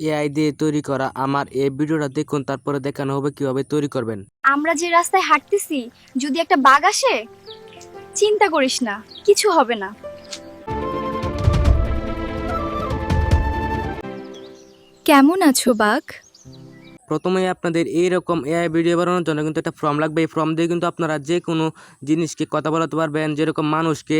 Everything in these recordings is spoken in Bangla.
এআই দিয়ে তৈরি করা আমার এই ভিডিওটা দেখুন, তারপরে দেখানো হবে কিভাবে তৈরি করবেন। আমরা যে রাস্তায় হাঁটতেছি, যদি একটা বাঘ আসে, চিন্তা করিস না, কিছু হবে না। কেমন আছো বাঘ? প্রথমেই আপনাদের এইরকম এআই ভিডিও বানানোর জন্য কিন্তু একটা ফর্ম লাগবে। এই ফর্ম দিয়ে কিন্তু আপনারা যে কোনো জিনিসকে কথা বলাতে পারবেন, যেরকম মানুষকে,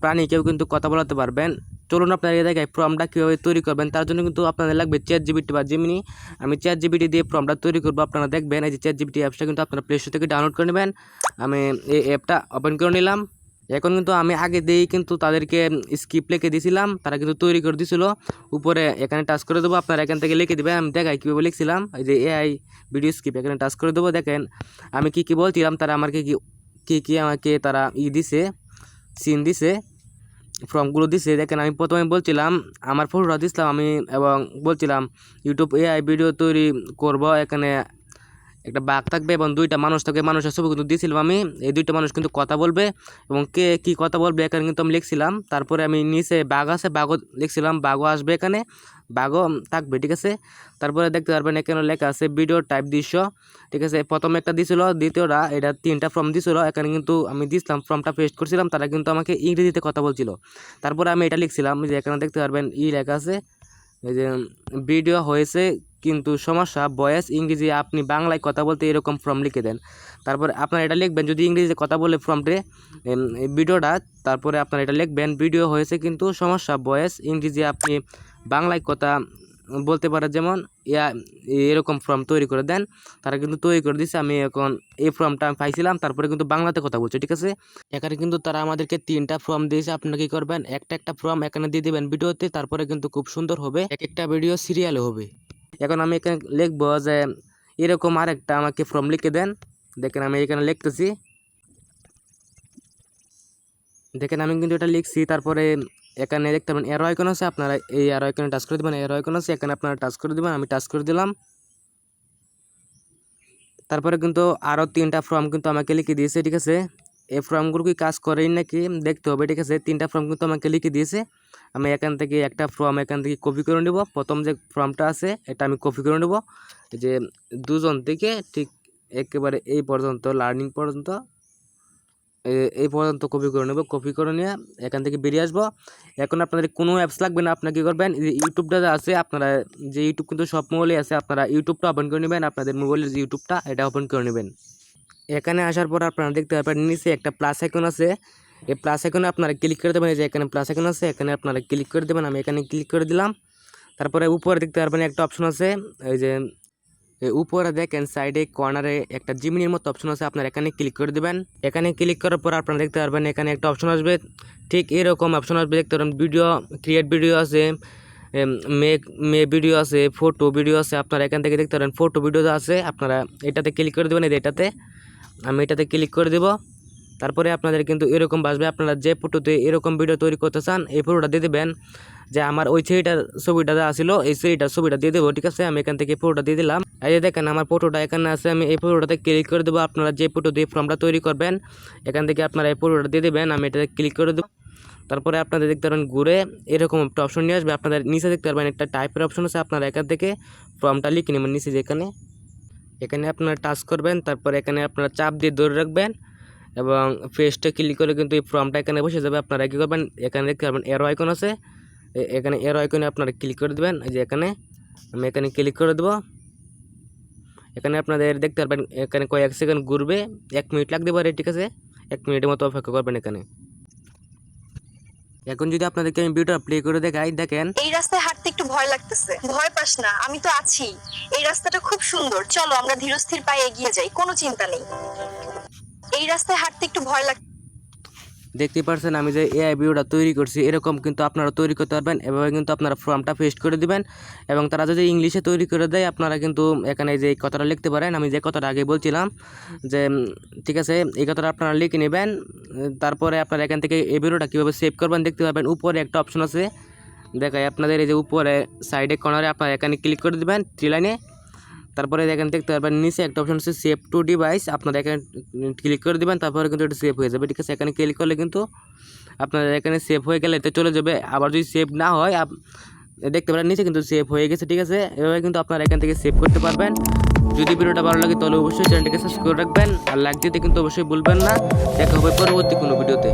প্রাণীকেও কিন্তু কথা বলাতে পারবেন। চলুন আপনারা এই জায়গায় ফর্মটা কীভাবে তৈরি করবেন তার জন্য কিন্তু আপনাদের লাগবে ChatGPT বা জেমিনি। আমি ChatGPT দিয়ে ফর্মটা তৈরি করবো। আপনারা দেখবেন এই যে ChatGPT অ্যাপসটা কিন্তু আপনারা প্লে স্টোর থেকে ডাউনলোড করে নেবেন। আমি এই অ্যাপটা ওপেন করে নিলাম। এখন কিন্তু আমি আগে দিয়েই কিন্তু তাদেরকে স্ক্রিপ্ট লিখে দিয়েছিলাম, তারা কিন্তু তৈরি করে দিয়েছিল। উপরে এখানে টাচ করে দেবো, আপনারা এখান থেকে লিখে দেবেন। আমি দেখাই কীভাবে লিখছিলাম। এই যে এআই ভিডিও স্ক্রিপ্ট এখানে টাচ করে দেবো। দেখেন আমি কী কী বলছিলাম, তারা আমাকে কী আমাকে তারা দিছে, সিন দিছে, ফর্মগুলো দিছে। দেখেন আমি প্রথমে বলছিলাম আমার ফটোটা দিছিলাম আমি, এবং বলছিলাম ইউটিউব এআই ভিডিও তৈরি করব। এখানে একটা বাঘ থাকবে এবং দুইটা মানুষ থাকবে, মানুষের ছবি কিন্তু দিয়েছিলাম আমি। এই দুইটা মানুষ কিন্তু কথা বলবে এবং কে কী কথা বলবে এখানে কিন্তু আমি লিখছিলাম। তারপরে আমি নিচে বাঘ আছে, বাঘও লিখছিলাম, বাঘও আসবে এখানে, বাঘও থাকবে, ঠিক আছে। তারপরে দেখতে পারবেন এখানে লেখা আছে ভিডিও টাইপ দৃশ্য, ঠিক আছে। প্রথমে একটা দিছিল, দ্বিতীয়টা, এটা তিনটা ফর্ম দিছিল। এখানে কিন্তু আমি দিছিলাম, ফর্মটা পেস্ট করছিলাম, তারা কিন্তু আমাকে ইংরেজিতে কথা বলছিল। তারপরে আমি এটা লিখছিলাম, যে এখানে দেখতে পারবেন লেখা আছে এই যে ভিডিও হয়েছে কিন্তু সমস্যা, ভয়েস ইংরেজি, আপনি বাংলায় কথা বলতে এরকম ফর্ম লিখে দেন। তারপরে আপনারা এটা লিখবেন যদি ইংরেজিতে কথা বলে ফর্মটে ভিডিওটা, তারপরে আপনারা এটা লিখবেন ভিডিও হয়েছে কিন্তু সমস্যা, ভয়েস ইংরেজি, আপনি বাংলায় কথা বলতে পারেন, যেমন এরকম ফর্ম তৈরি করে দেন। তারা কিন্তু তৈরি করে দিচ্ছে। আমি এখন এই ফর্মটা আমি পাইছিলাম, তারপরে কিন্তু বাংলাতে কথা বলছে, ঠিক আছে। এখানে কিন্তু তারা আমাদেরকে তিনটা ফর্ম দিয়েছে। আপনারা কি করবেন, একটা ফর্ম এখানে দিয়ে দেবেন ভিডিওতে, তারপরে কিন্তু খুব সুন্দর হবে, এক একটা ভিডিও সিরিয়ালে হবে। এখন আমি এখানে লিখবো যে এরকম আরেকটা আমাকে ফর্ম লিখে দেন। দেখেন আমি এখানে লিখতেছি, দেখেন আমি কিন্তু এটা লিখছি। তারপরে এখানে দেখতে পাবেন এরো আইকন আছে, আপনারা এই এরো আইকনে টাচ করে দেবেন। এরো আইকন আছে এখানে, আপনারা টাচ করে দেবেন। আমি টাচ করে দিলাম। তারপরে কিন্তু আরও তিনটা ফর্ম কিন্তু আমাকে লিখে দিয়েছে, ঠিক আছে। এই ফর্মগুলো কি কাজ করেই নাকি দেখতে হবে, ঠিক আছে। তিনটা ফর্ম কিন্তু আমাকে লিখে দিয়েছে। আমি এখান থেকে একটা ফর্ম এখান থেকে কপি করে নেব। প্রথম যে ফর্মটা আছে এটা আমি কপি করে নেব, যে দুজন থেকে ঠিক একেবারে এই পর্যন্ত, লার্নিং পর্যন্ত, এই পর্যন্ত কপি করে নেব। কপি করে নিয়ে এখান থেকে বেরিয়ে আসবো। এখন আপনাদের কোনো অ্যাপস লাগবে না। আপনারা কী করবেন, ইউটিউবটা আছে, আপনারা যে ইউটিউব কিন্তু সব মোবাইলে আছে, আপনারা ইউটিউবটা ওপেন করে নেবেন। আপনাদের মোবাইলের যে ইউটিউবটা এটা ওপেন করে নেবেন। এখানে আসার পর আপনারা দেখতে পাবেন নিচে একটা প্লাস আইকন আছে। এই প্লাস আইকনে আপনারা ক্লিক করে দেবেন। এই যে এখানে প্লাস আইকন আছে, এখানে আপনারা ক্লিক করে দেবেন। আমি এখানে ক্লিক করে দিলাম। তারপরে উপরে দেখতে পারবেন একটা অপশন আছে, এই যে উপরে দেখেন সাইডে কর্নারে একটা জিমিনির মতো অপশন আছে, আপনারা এখানে ক্লিক করে দেবেন। এখানে ক্লিক করার পর আপনারা দেখতে পারবেন এখানে একটা অপশন আসবে, ঠিক এরকম অপশন আসবে। দেখতে পারবেন ভিডিও, ক্রিয়েট ভিডিও আছে, মে ভিডিও আছে, ফটো ভিডিও আছে। আপনারা এখান থেকে দেখতে পারেন ফটো ভিডিও আছে, আপনারা এটাতে ক্লিক করে দেবেন। এটাতে আমি এটাতে ক্লিক করে দেব। তারপরে আপনাদের কিন্তু এরকম আসবে, আপনারা যে ফটোতে এরকম ভিডিও তৈরি করতে চান এই ফটোটা দিয়ে দেবেন। যে আমার ওই ছবিটা আসছিল, এই ছবিটা দিয়ে দেবো, ঠিক আছে। আমি এখান থেকে ফটোটা দিয়ে দিলাম। এই যে দেখেন আমার ফটোটা এখানে আছে, আমি এই ফটোটাতে ক্লিক করে দেবো। আপনারা যে ফটো দিয়ে ফর্মটা তৈরি করবেন এখান থেকে আপনারা এই ফটোটা দিয়ে দেবেন। আমি এটাতে ক্লিক করে দেবো। তারপরে আপনাদের দেখতে পারবেন ঘুরে এরকম একটা অপশন নিয়ে আসবে। আপনাদের নিচে দেখতে পারবেন একটা টাইপের অপশন আছে, আপনারা এখান থেকে ফর্মটা লিখে নেবেন। নিচে যেখানে, এখানে আপনারা টাচ করবেন। তারপরে এখানে আপনারা চাপ দিয়ে ধরে রাখবেন এবং পেস্টে ক্লিক করে কিন্তু এই ফর্মটা এখানে বসে যাবে। আপনারা কী করবেন, এখানে দেখতে পারবেন এরো আইকন আছে, এখানে এরো আইকনে আপনারা ক্লিক করে দেবেন। এই যে এখানে আমি এখানে ক্লিক করে দেবো। এখানে আপনাদের দেখতে পারবেন এখানে কয়েক সেকেন্ড ঘুরবে, 1 মিনিট লাগতে পারে, ঠিক আছে। 1 মিনিটের মতো অপেক্ষা করবেন এখানে। এখন যদি আপনাদেরকে আমি ভিডিওটা প্লে করে দেখাই, দেখেন এই রাস্তায় হাঁটতে একটু ভয় লাগতেছে। ভয় পাস না, আমি তো আছি। এই রাস্তাটা খুব সুন্দর, চলো আমরা ধীরস্থির পায়ে এগিয়ে যাই, কোনো চিন্তা নেই। এই রাস্তায় হাঁটতে একটু ভয় লাগ দেখতে পাচ্ছেন আমি যে এআই ভিডিওটা তৈরি করছি, এরকম কিন্তু আপনারা তৈরি করতে পারবেন। এভাবে কিন্তু আপনারা ফর্মটা পেস্ট করে দিবেন এবং তারা যদি ইংলিশে তৈরি করে দেয় আপনারা কিন্তু এখানে যে কথাটা লিখতে পারেন, আমি যে কথাটা আগে বলছিলাম যে ঠিক আছে, এই কথাটা আপনারা লিখে নেবেন। তারপরে আপনারা এখান থেকে এই ভিডিওটা কীভাবে সেভ করবেন দেখতে পাবেন। উপরে একটা অপশন আছে দেখায় আপনাদের, এই যে উপরে সাইডে কর্নারে আপনারা এখানে ক্লিক করে দেবেন 3 লাইনে। তারপরে এখানে দেখতে পারবেন নিচে একটা অপশন আছে সেভ টু ডিভাইস, আপনারা এখানে ক্লিক করে দেবেন। তারপরে কিন্তু এটা সেভ হয়ে যাবে, ঠিক আছে। এখানে ক্লিক করলে কিন্তু আপনারা এখানে সেভ হয়ে গেলে এটা চলে যাবে। আবার যদি সেভ না হয় দেখতে পারেন নিচে কিন্তু সেভ হয়ে গেছে, ঠিক আছে। এভাবে কিন্তু আপনারা এখান থেকে সেভ করতে পারবেন। যদি ভিডিওটা ভালো লাগে তাহলে অবশ্যই চ্যানেলটিকে সাবস্ক্রাইব করে রাখবেন, আর লাইক দিতে কিন্তু অবশ্যই ভুলবেন না। দেখা হবে পরবর্তী কোনো ভিডিওতে।